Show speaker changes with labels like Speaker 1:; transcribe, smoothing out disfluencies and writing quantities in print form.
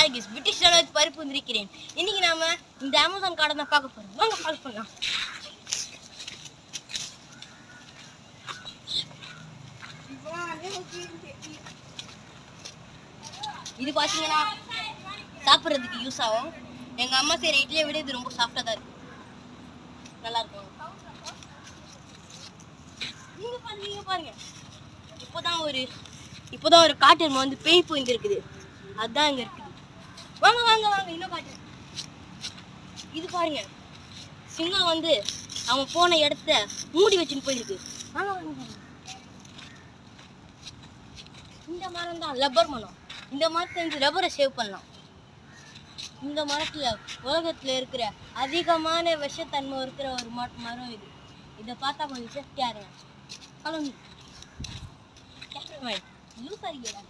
Speaker 1: Harris British ராணுவ பருப்பு வந்திருக்கிறேன். இன்னைக்கு நாம இந்த அமேசான் காடை தான் பார்க்க போறோம். வாங்க பார்க்க போலாம். இது பாத்தீங்கன்னா சாப்பிட்றதுக்கு யூஸ் ஆகும். எங்க அம்மா செய்யற இட்லியை விட இது ரொம்ப சாஃப்டா தான் இருக்கு. நல்லா இருக்கும். நீங்க பாருங்க. இப்போதான் ஒரு காட்டு வந்து பேய் போயிருக்குது. அதுதான் இங்க இருக்குது. வாங்க வாங்க வாங்க இன்னும் காட்டு. இது பாருங்க, சிங்கம் வந்து அவன் போன இடத்த மூடி வச்சுன்னு போயிருக்கு. வாங்க வாங்க. இந்த மரம் தான் ரப்பர் மரம். இந்த மரத்துல இருந்து ரப்பரை சேவ் பண்ணலாம். இந்த மரத்துல உலகத்துல இருக்கிற அதிகமான விஷத்தன்மை இருக்கிற ஒரு மரம் இது. இதை பார்த்தா கொஞ்சம் சேஃப்டியா இருங்க. லூஸ் ஆகிக்கிறேன்.